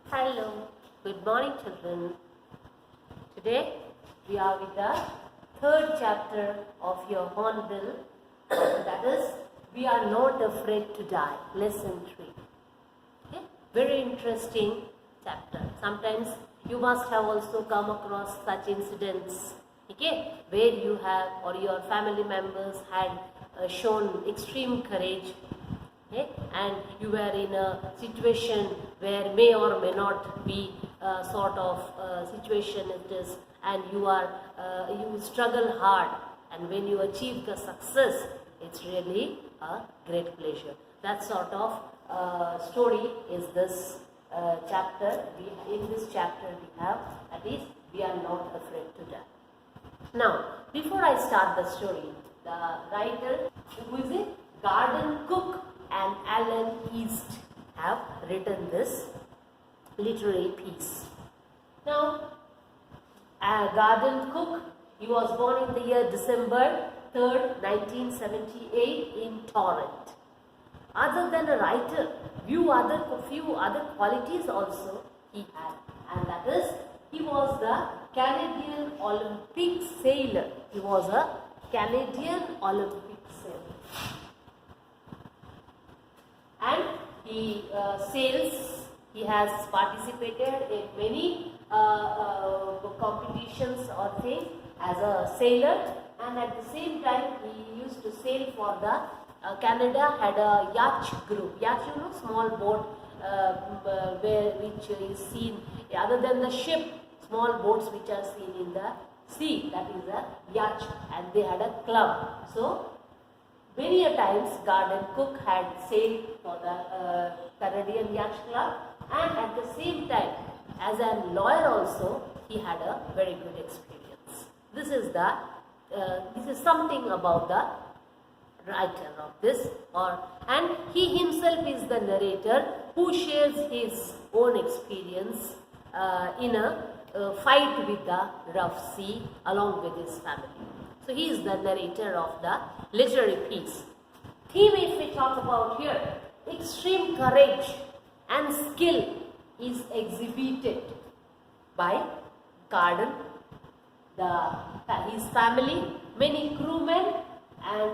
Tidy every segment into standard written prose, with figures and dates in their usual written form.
Hello, good morning children. Today we are with the third chapter of your Hornbill, that is, we are not afraid to die, lesson 3. Okay? Very interesting chapter. Sometimes you must have also come across such incidents, okay, where you have or your family members had shown extreme courage. Okay? And you were in a situation where may or may not be sort of situation it is, and you struggle hard, and when you achieve the success, it's really a great pleasure. That sort of story is this chapter. In this chapter we have, that is, we are not afraid to die. Now, before I start the story, the writer, who is it? Garden Cook and Alan East have written this literary piece. Now, Garden Cook, he was born in the year December 3rd, 1978 in Torrent. Other than a writer, few other qualities also he had, and that is, he was the Canadian Olympic sailor. He was a Canadian Olympic sailor. And he sails, he has participated in many competitions or things as a sailor, and at the same time he used to sail for the Canada had a yacht group. Yacht, you know, small boat which is seen other than the ship, small boats which are seen in the sea, that is a yacht, and they had a club. So many a times Garden Cook had sailed for the Canadian Yacht Club, and at the same time as a lawyer also he had a very good experience. This is something about the writer of this, and he himself is the narrator who shares his own experience in a fight with the rough sea along with his family. So he is the narrator of the literary piece. Theme, if we talk about here, extreme courage and skill is exhibited by Garden, his family, many crewmen, and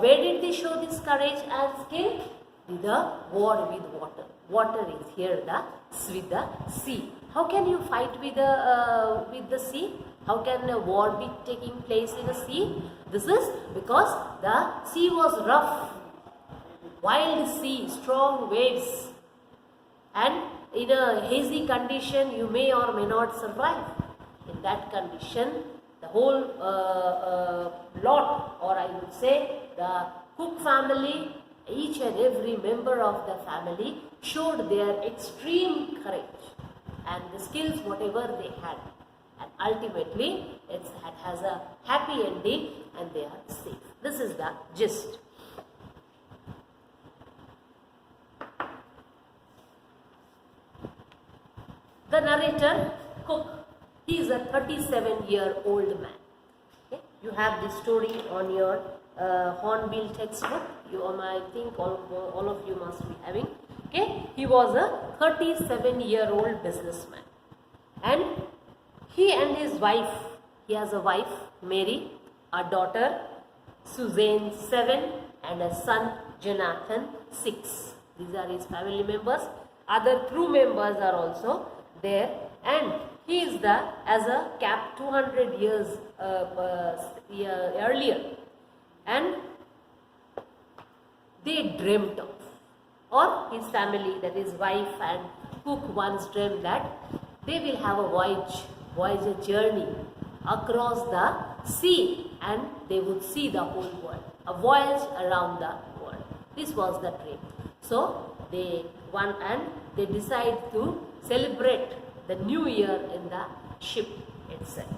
where did they show this courage and skill? With the war with water. Water is here with the sea. How can you fight with the sea? How can a war be taking place in a sea? This is because the sea was rough, wild sea, strong waves, and in a hazy condition you may or may not survive. In that condition, the whole lot, or I would say the Cook family, each and every member of the family showed their extreme courage and the skills whatever they had. And ultimately, it has a happy ending and they are safe. This is the gist. The narrator, Cook, he is a 37-year-old man. Okay? You have this story on your Hornbill textbook. I think all of you must be having. Okay? He was a 37-year-old businessman. And he and his wife, he has a wife, Mary, a daughter, Suzanne, 7, and a son, Jonathan, 6. These are his family members. Other crew members are also there, and he is as a cap 200 years earlier, and they dreamt of, or his family, that is wife and Cook, once dreamt that they will have a voyage journey across the sea, and they would see the whole world, a voyage around the world. This was the dream. So they decide to celebrate the new year in the ship itself.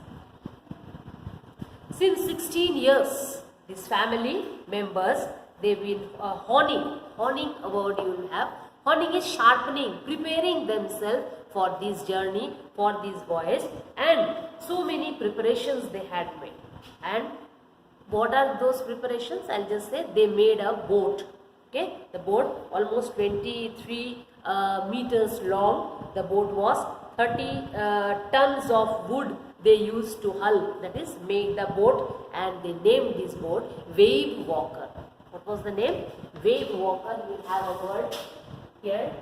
Since 16 years, these family members, they've been honing a word you will have. Honing is sharpening, preparing themselves for this journey, for this voyage, and so many preparations they had made. And what are those preparations? I'll just say they made a boat. Okay, the boat almost 23 meters long. The boat was 30 tons of wood they used to hull, that is make the boat, and they named this boat Wave Walker. What was the name? Wave Walker. We have a word here.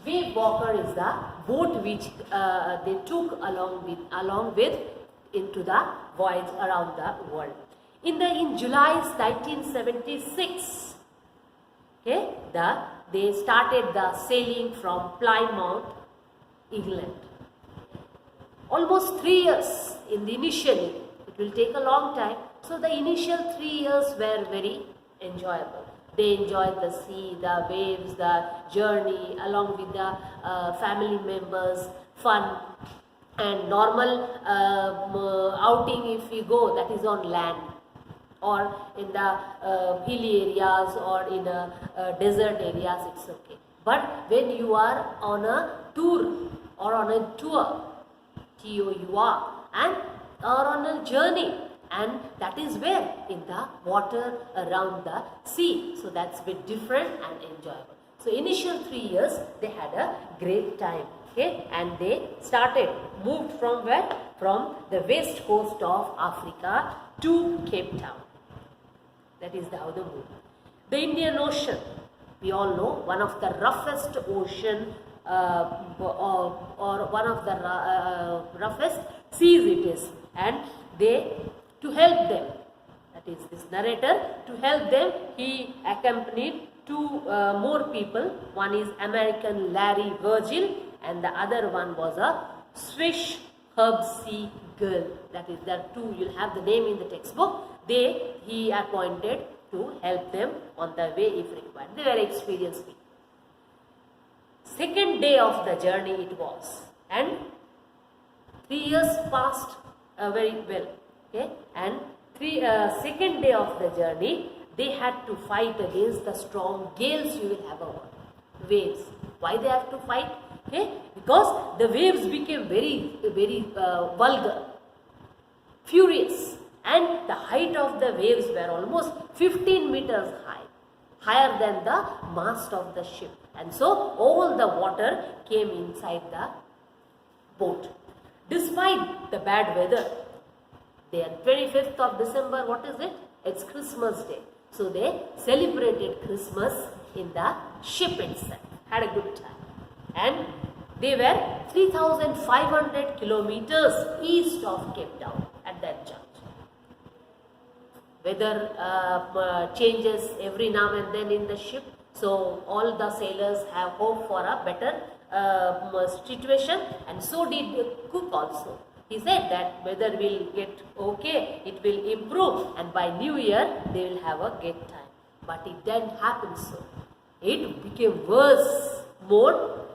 Wave Walker is the boat which they took along with into the voyage around the world. In July 1976, okay, they started the sailing from Plymouth, England. Almost 3 years initially. It will take a long time. So the initial 3 years were very enjoyable. They enjoyed the sea, the waves, the journey along with the family members, fun, and normal outing if we go, that is on land or in the hilly areas or in desert areas, it's okay. But when you are on a tour or on a tour, TOUR, and or on a journey, and that is where in the water around the sea. So that's a bit different and enjoyable. So initial 3 years they had a great time. Okay, and they moved from where? From the west coast of Africa to Cape Town. That is how they moved. The Indian Ocean, we all know, one of the roughest ocean or one of the roughest seas it is, and to help them, that is this narrator, to help them, he accompanied two more people. One is American Larry Virgil, and the other one was a Swiss Herb Sea girl. That is, there are two, you'll have the name in the textbook. He appointed to help them on the way if required. They were experienced people. Second day of the journey it was, and 3 years passed very well. Okay, and second day of the journey, they had to fight against the strong gales. You will have a word, waves. Why they have to fight? Okay, because the waves became very vulgar, furious, and the height of the waves were almost 15 meters high, higher than the mast of the ship, and so all the water came inside the boat. Despite the bad weather, the 25th of December, what is it? It's Christmas Day. So they celebrated Christmas in the ship itself, had a good time. And they were 3,500 kilometers east of Cape Town at that juncture. Weather changes every now and then in the ship. So all the sailors have hope for a better situation, and so did the cook also. He said that weather will get okay, it will improve, and by New Year they will have a great time. But it didn't happen so. It became worse, more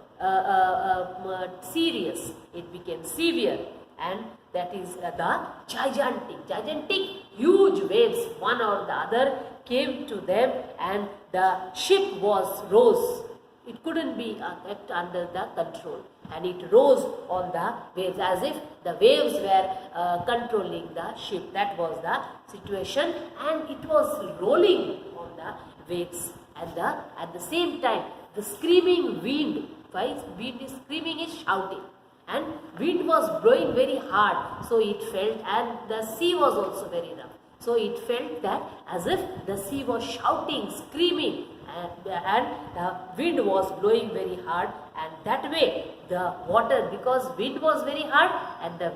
serious. It became severe, and that is the gigantic, huge waves, one or the other, came to them, and the ship rose. It couldn't be kept under the control, and it rose on the waves as if the waves were controlling the ship. That was the situation, and it was rolling on the waves. And at the same time, the screaming wind, wind is screaming, is shouting, and wind was blowing very hard, so it felt, and the sea was also very rough. So it felt that as if the sea was shouting, screaming, and the wind was blowing very hard, and that way the water, because wind was very hard, and the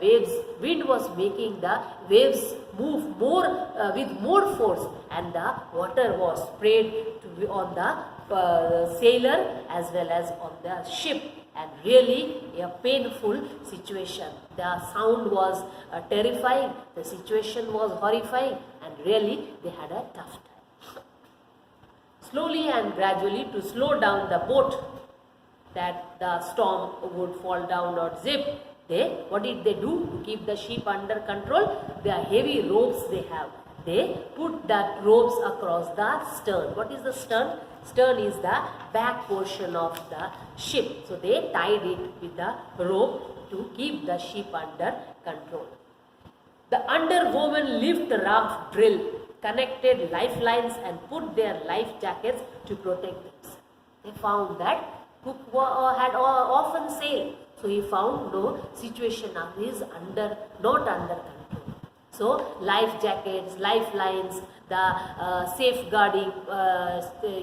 wind was making the waves move more with more force, and the water was sprayed on the sailor as well as on the ship, and really a painful situation. The sound was terrifying, the situation was horrifying, and really they had a tough time. Slowly and gradually, to slow down the boat, that the storm would fall down or zip, what did they do to keep the ship under control? The heavy ropes they have, they put that ropes across the stern. What is the stern? Stern is the back portion of the ship. So they tied it with the rope to keep the ship under control. The underwoven lift raft drill connected lifelines and put their life jackets to protect themselves. They found that Cook had often sailed, so he found no situation is not under control. So life jackets, lifelines, the safeguarding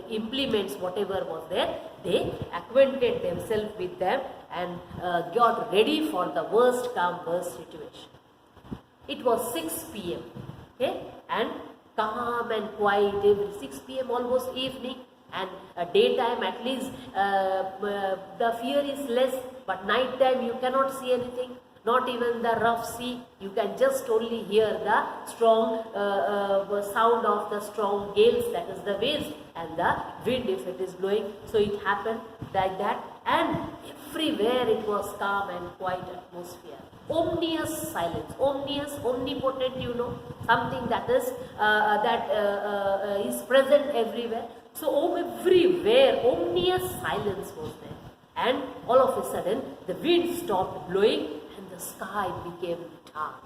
implements, whatever was there, they acquainted themselves with them and got ready for the worst come worst situation. It was 6 p.m. Okay, and calm and quiet every 6 p.m. almost evening, and daytime at least the fear is less, but night time you cannot see anything, not even the rough sea. You can just only hear the strong sound of the strong gales, that is the waves, and the wind if it is blowing. So it happened like that, and everywhere it was calm and quiet atmosphere. Omnious silence, omnious, omnipotent, something that is is present everywhere. So everywhere omnious silence was there, and all of a sudden the wind stopped blowing and the sky became dark.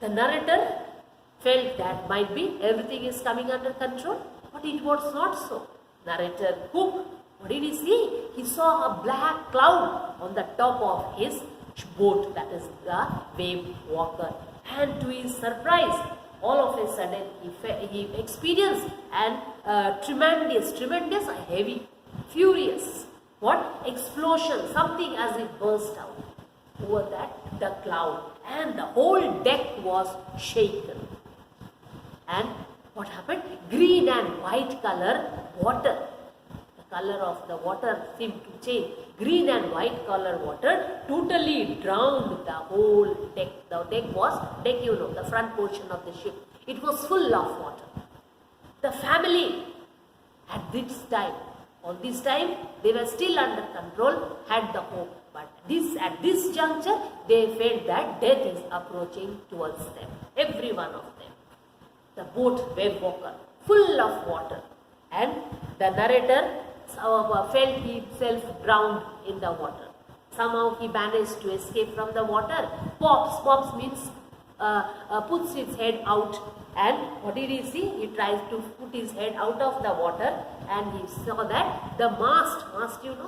The narrator felt that might be everything is coming under control, but it was not so. Narrator Cook, what did he see? He saw a black cloud on the top of his boat, that is the wave walker, and to his surprise, all of a sudden he experienced an tremendous, heavy, furious, explosion, something as it burst out over the cloud, and the whole deck was shaken. And what happened? Green and white color water. Color of the water seemed to change. Green and white color water totally drowned the whole deck. The deck was, the front portion of the ship. It was full of water. The family at this time, they were still under control, had the hope. But at this juncture, they felt that death is approaching towards them. Every one of them. The boat, wave walker, full of water. And the narrator felt himself drowned in the water. Somehow he managed to escape from the water. Pops means puts his head out, and what did he see? He tries to put his head out of the water, and he saw that the mast,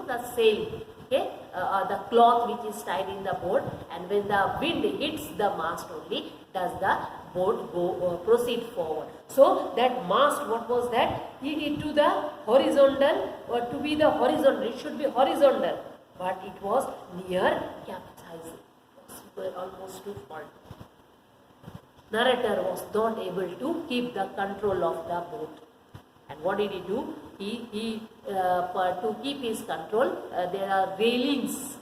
the sail, okay, the cloth which is tied in the boat, and when the wind hits the mast only does the boat proceed forward. So that mast, what was that? To the horizontal, or to be the horizontal, it should be horizontal, but it was near capsizing. It was almost to fall. Narrator was not able to keep the control of the boat. And what did he do? He to keep his control, there are railings,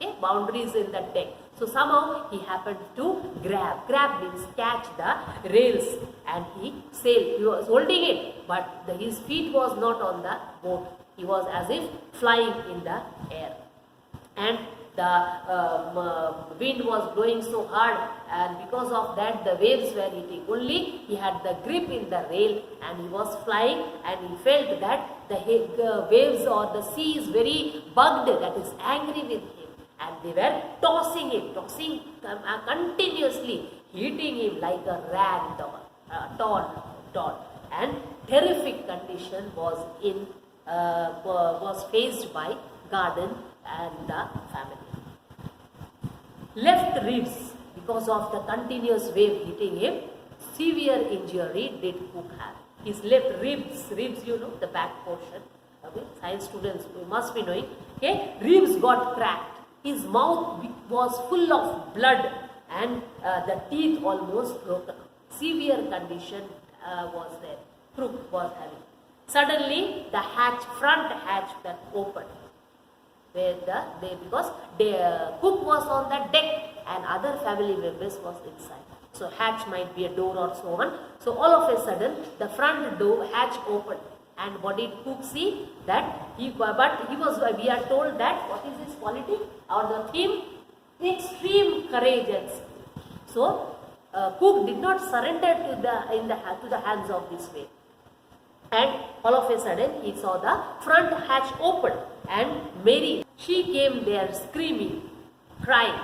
okay, boundaries in the deck. So somehow he happened to grab. Grab means catch the rails, and he sailed. He was holding it, but his feet was not on the boat. He was as if flying in the air. And the wind was blowing so hard, and because of that the waves were hitting. Only he had the grip in the rail, and he was flying, and he felt that the waves or the sea is very bugged, that is angry with him, and they were tossing continuously, hitting him like a rag doll, and terrific condition was faced by Garden and the family. Left ribs, because of the continuous wave hitting him, severe injury did Cook have. His left ribs, the back portion. Okay, science students must be knowing. Okay, ribs got cracked. His mouth was full of blood, and the teeth almost broken. Severe condition was there. Cook was having. Suddenly, the front hatch got opened. Because Cook was on the deck and other family members was inside. So hatch might be a door or so on. So all of a sudden the front door hatch opened, and what did Cook see? That we are told that what is his quality or the theme? Extreme courage and skill. So Cook did not surrender to the hands of this wave. And all of a sudden he saw the front hatch open, and Mary, she came there screaming, crying.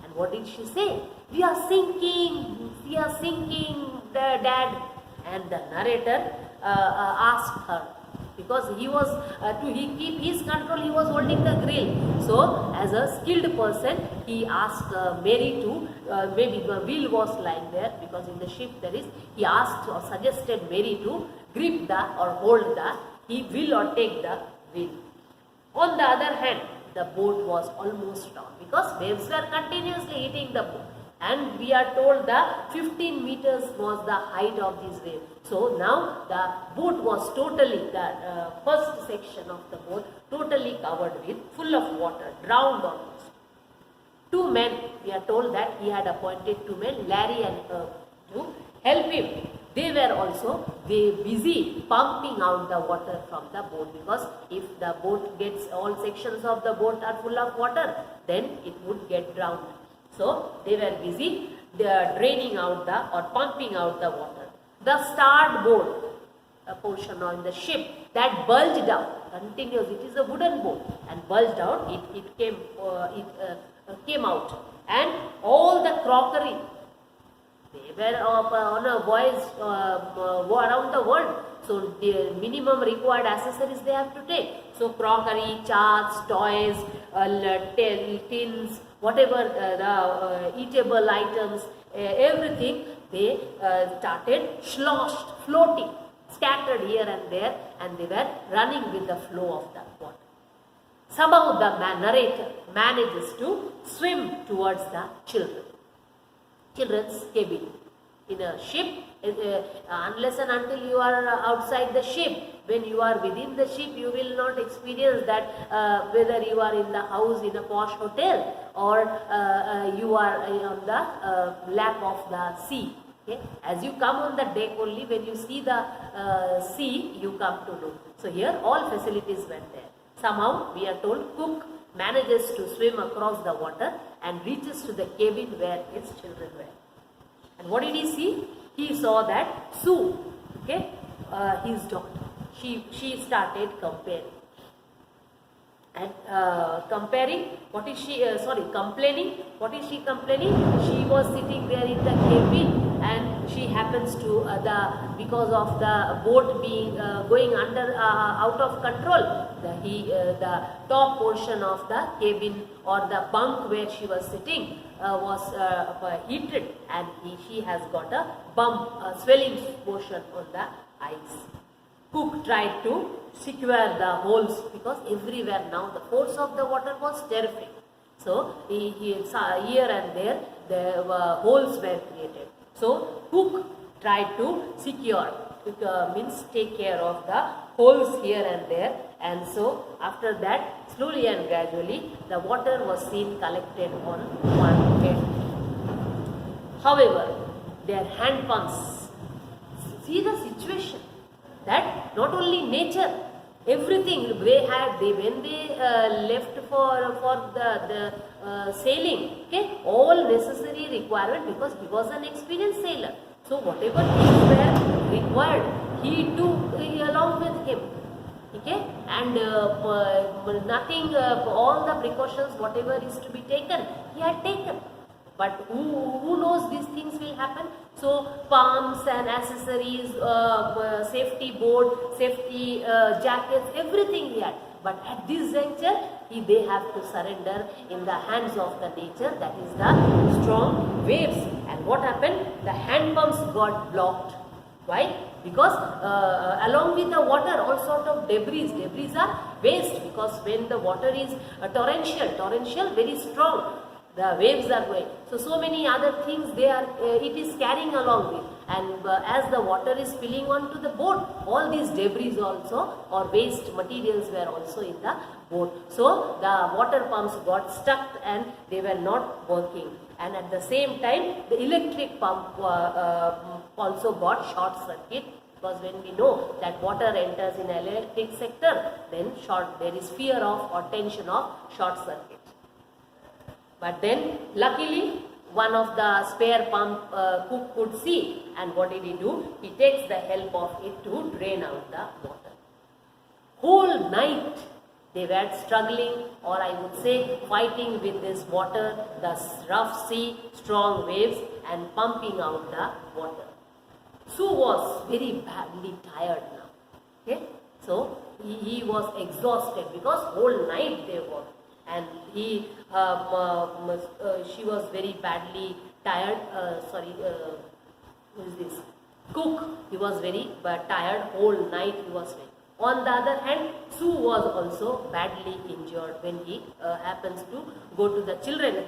And what did she say? We are sinking, Dad? And the narrator asked her, because he was to keep his control, he was holding the grill. So as a skilled person, he asked Mary to, maybe the wheel was lying there, because in the ship there is, he asked or suggested Mary to grip the or hold the wheel or take the wheel. On the other hand, the boat was almost down, because waves were continuously hitting the boat. And we are told the 15 meters was the height of this wave. So now the boat was totally, the first section of the boat totally covered with, full of water, drowned almost. Two men, we are told that he had appointed 2 men, Larry and Herb, to help him. They were also busy pumping out the water from the boat, because if the boat gets, all sections of the boat are full of water, then it would get drowned. So they were busy draining out or pumping out the water. The starboard portion on the ship that bulged out, continuous, it is a wooden boat, and bulged out, it came out, and all the crockery, they were on a voyage around the world. So the minimum required accessories they have to take. So crockery, charts, toys, tins, whatever the eatable items, everything, they started sloshed, floating, scattered here and there, and they were running with the flow of the water. Somehow the narrator manages to swim towards the children's cabin. In a ship, unless and until you are outside the ship, when you are within the ship, you will not experience that whether you are in the house in a posh hotel or you are on the lap of the sea. Okay? As you come on the deck only, when you see the sea, you come to know. So here all facilities were there. Somehow we are told Cook manages to swim across the water and reaches to the cabin where his children were. And what did he see? He saw that Sue, okay, his daughter, she started comparing. And complaining. What is she complaining? She was sitting there in the cabin, and she happens to because of the boat being going under out of control, the top portion of the cabin or the bunk where she was sitting was heated, and she has got a bump, swelling portion on the eyes. Cook tried to secure the holes, because everywhere now the force of the water was terrific. So he saw here and there the holes were created. So Cook tried to secure, means take care of the holes here and there, and so after that slowly and gradually the water was seen collected on one head. However, their hand pumps, see the situation, that not only nature, everything they had, when they left for the sailing, okay, all necessary requirement, because he was an experienced sailor. So whatever things were required, he took along with him. Okay, and nothing, all the precautions, whatever is to be taken, he had taken. But who knows these things will happen? So pumps and accessories, safety board, safety jackets, everything he had. But at this juncture, they have to surrender in the hands of the nature, that is the strong waves. And what happened? The hand pumps got blocked. Why? Because along with the water, all sort of debris are waste, because when the water is torrential, very strong, the waves are going. So many other things it is carrying along with. And as the water is spilling onto the boat, all these debris also or waste materials were also in the boat. So the water pumps got stuck and they were not working. And at the same time, the electric pump also got short circuit, because when we know that water enters in electric sector, then there is fear of or tension of short circuit. But then luckily one of the spare pump Cook could see, and what did he do? He takes the help of it to drain out the water. Whole night they were struggling, or I would say fighting with this water, the rough sea, strong waves, and pumping out the water. Sue was very badly tired now. Okay, so he was exhausted because whole night they worked, and she was very badly tired. Who is this? Cook. He was very tired whole night. He was very. On the other hand, Sue was also badly injured when he happens to go to the children.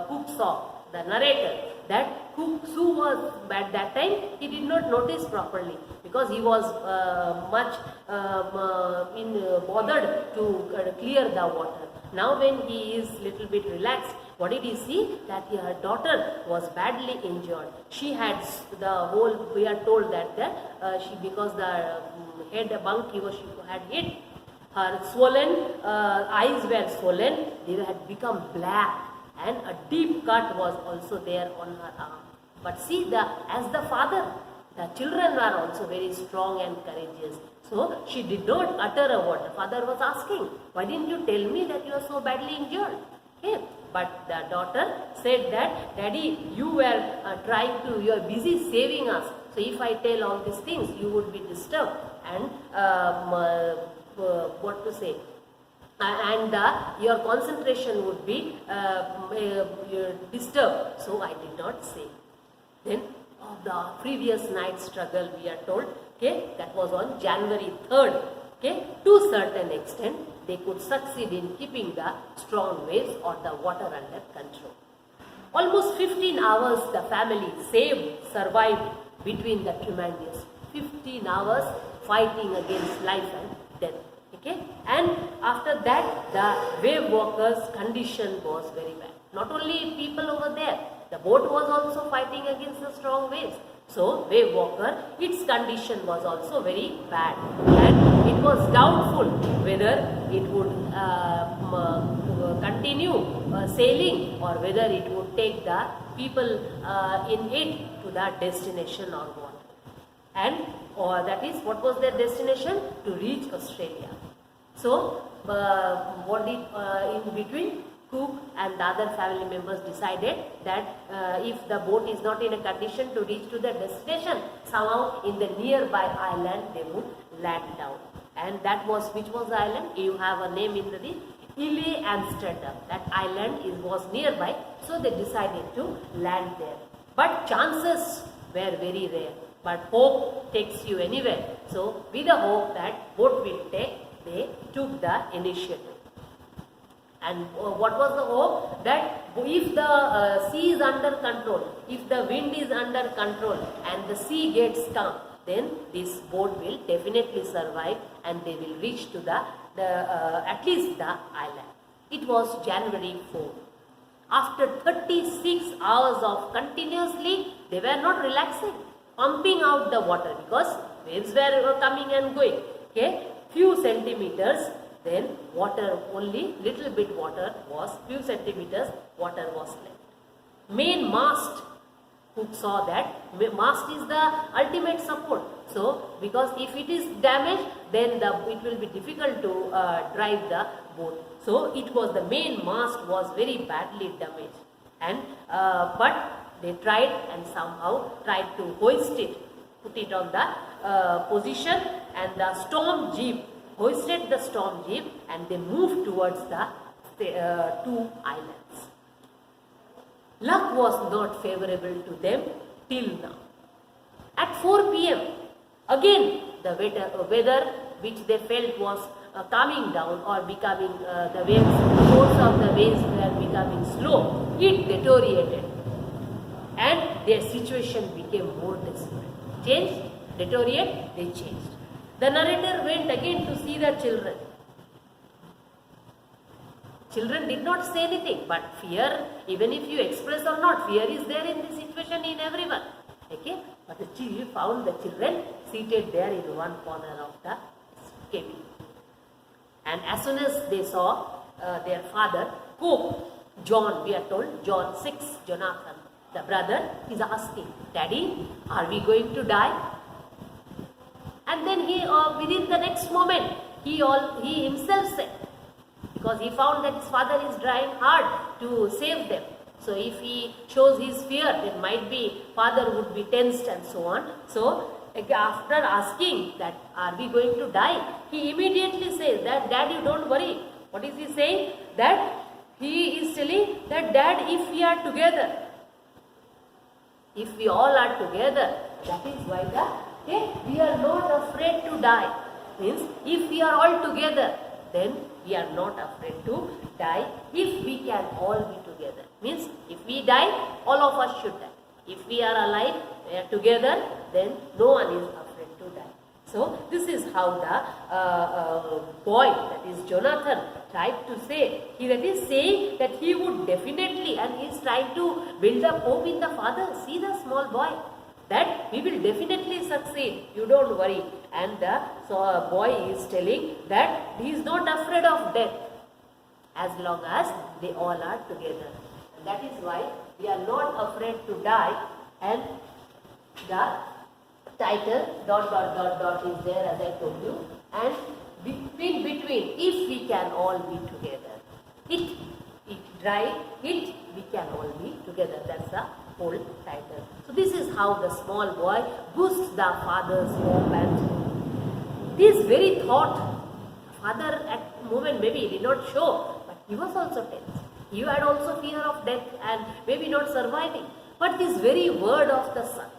Cook saw, the narrator, that Sue was at that time, he did not notice properly because he was much bothered to clear the water. Now when he is little bit relaxed, what did he see? That her daughter was badly injured. She had the whole, we are told that because the head bunk she had hit, her swollen eyes were swollen, they had become black, and a deep cut was also there on her arm. But see, as the father, the children were also very strong and courageous. So she did not utter a word. Father was asking, why didn't you tell me that you are so badly injured? Okay. But the daughter said that, Daddy, you were you are busy saving us. So if I tell all these things, you would be disturbed and what to say? And your concentration would be disturbed. So I did not say. Then of the previous night's struggle, we are told, okay, that was on January 3rd. Okay, to a certain extent, they could succeed in keeping the strong waves or the water under control. Almost 15 hours the family survived between the tremendous. 15 hours fighting against life and death. Okay, and after that, the wave walkers' condition was very bad. Not only people over there, the boat was also fighting against the strong waves. So, wave walker, its condition was also very bad, and it was doubtful whether it would continue sailing or whether it would take the people in it to the destination or what. And that is, what was their destination? To reach Australia. So, in between, Cook and the other family members decided that if the boat is not in a condition to reach to the destination, somehow in the nearby island they would land down. And that was, which was the island? You have a name in the Ile Amsterdam. That island was nearby, so they decided to land there. But chances were very rare. But hope takes you anywhere. So with the hope that boat will take, they took the initiative. And what was the hope? That if the sea is under control, if the wind is under control and the sea gets calm, then this boat will definitely survive and they will reach to at least the island. It was January 4. After 36 hours of continuously, they were not relaxing, pumping out the water because waves were coming and going. Okay, few centimeters. Then water, only little bit water was, few centimeters water was left. Main mast, Cook saw that mast is the ultimate support. So because if it is damaged, then it will be difficult to drive the boat. So it was, the main mast was very badly damaged, and but they tried and somehow tried to hoist it, put it on the position, and the storm jeep hoisted the storm jeep and they moved towards the two islands. Luck was not favorable to them till now. At 4 p.m., again the weather which they felt was calming down or becoming, the force of the waves were becoming slow, it deteriorated and their situation became more desperate. Changed, deteriorate, they changed. The narrator went again to see the children. Children did not say anything, but fear, even if you express or not, fear is there in this situation in everyone. Okay? But the chief found the children seated there in one corner of the cabin. And as soon as they saw their father, Cook, John, we are told, John 6, Jonathan, the brother, is asking, Daddy, are we going to die? And then he, within the next moment, he himself said, because he found that his father is trying hard to save them. So if he shows his fear, then might be father would be tensed and so on. So after asking that, are we going to die? He immediately says that, Dad, you don't worry. What is he saying? That he is telling that, Dad, if we are together, if we all are together, that is why we are not afraid to die. Means if we are all together, then we are not afraid to die if we can all be together. Means if we die, all of us should die. If we are alive, we are together, then no one is afraid to die. So this is how the boy, that is Jonathan, tried to say. That is saying that he would definitely, and he is trying to build up hope in the father. See the small boy, that we will definitely succeed. You don't worry. And the boy is telling that he is not afraid of death as long as they all are together. And that is why we are not afraid to die. And the title ... is there, as I told you. And between, if we can all be together. We can all be together. That's the whole title. So this is how the small boy boosts the father's hope, and this very thought, father at the moment maybe did not show, but he was also tense. He had also fear of death and maybe not surviving. But this very word of the son,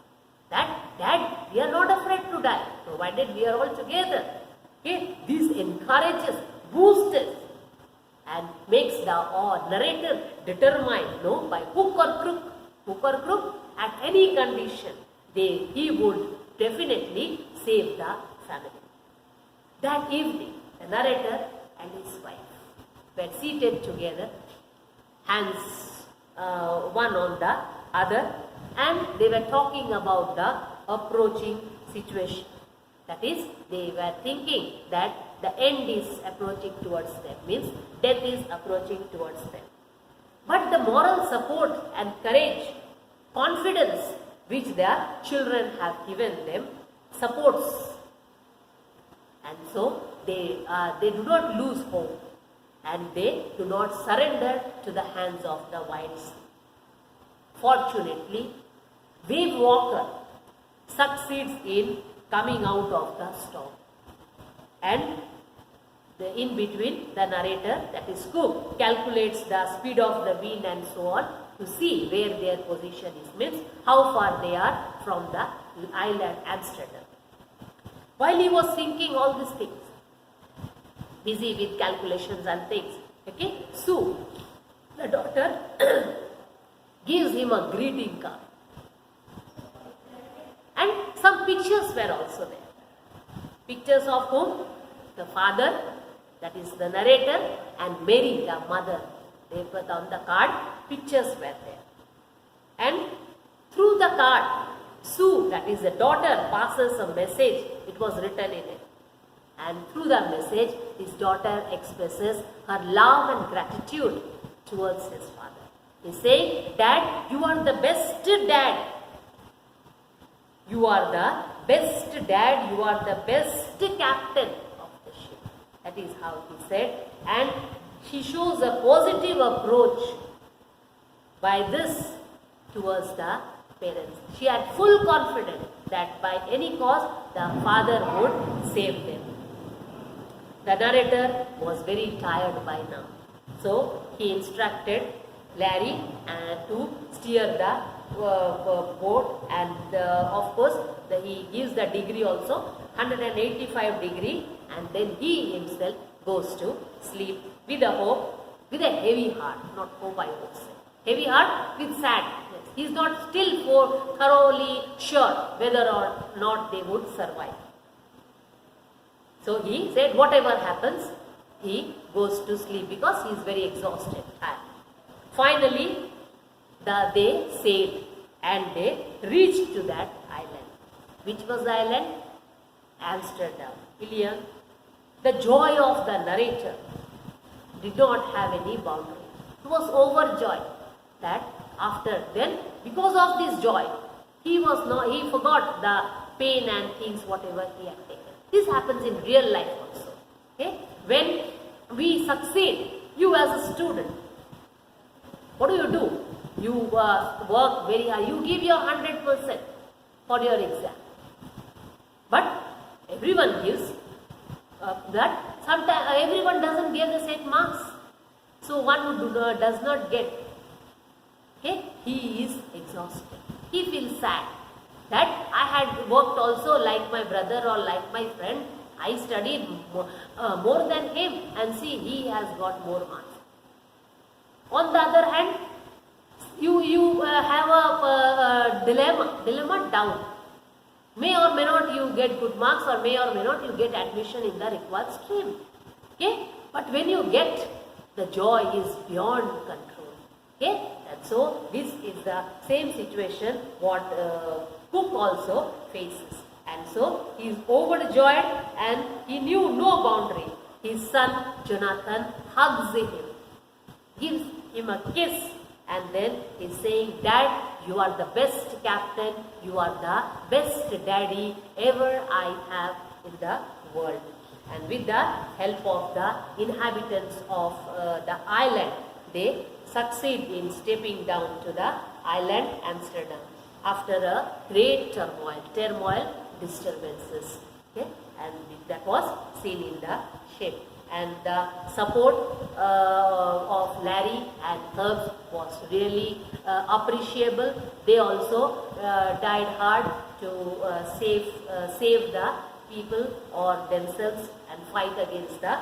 that, Dad, we are not afraid to die, provided we are all together. Okay? This encourages, boosts and makes the narrator determined, by hook or crook, at any condition, he would definitely save the family. That evening, the narrator and his wife were seated together, hands one on the other, and they were talking about the approaching situation. That is, they were thinking that the end is approaching towards them, means death is approaching towards them. But the moral support and courage, confidence which their children have given them supports. And so they do not lose hope, and they do not surrender to the hands of the wild sea. Fortunately, Wave Walker succeeds in coming out of the storm. And in between, the narrator, that is Cook, calculates the speed of the wind and so on to see where their position is, means how far they are from the island Amsterdam. While he was thinking all these things, busy with calculations and things, okay, Sue, the daughter, gives him a greeting card. And some pictures were also there. Pictures of whom? The father, that is the narrator, and Mary, the mother. They put on the card, pictures were there. And through the card, Sue, that is the daughter, passes a message. It was written in it. And through the message, his daughter expresses her love and gratitude towards his father. He saying, Dad, you are the best dad. You are the best dad. You are the best captain of the ship. That is how he said. And she shows a positive approach by this towards the parents. She had full confidence that by any cost, the father would save them. The narrator was very tired by now. So he instructed Larry to steer the boat, and of course he gives the degree also, 185 degree, and then he himself goes to sleep with a hope, with a heavy heart, not hope I would say. Heavy heart with sadness. He is not still thoroughly sure whether or not they would survive. So he said whatever happens, he goes to sleep because he is very exhausted. Finally, they sailed and they reached to that island. Which was the island? Amsterdam. The joy of the narrator did not have any boundary. He was overjoyed that after then, because of this joy, he forgot the pain and things whatever he had taken. This happens in real life also. Okay? When we succeed, you as a student, what do? you work very hard, you give your 100% for your exam. But everyone gives that. Sometimes everyone doesn't give the same marks. So one who does not get, okay, he is exhausted. He feels sad that I had worked also like my brother or like my friend. I studied more than him, and see, he has got more marks. On the other hand, you have a dilemma down. May or may not you get good marks, or may or may not you get admission in the required stream. Okay? But when you get, the joy is beyond control. Okay? And so this is the same situation what Cook also faces. And so he is overjoyed and he knew no boundary. His son Jonathan hugs him, gives him a kiss, and then is saying, Dad, you are the best captain, you are the best daddy ever I have in the world. And with the help of the inhabitants of the island, they succeed in stepping down to the island Amsterdam after a great turmoil, disturbances. Okay? And that was seen in the ship. And the support of Larry and Herb was really appreciable. They also died hard to save the people or themselves and fight against the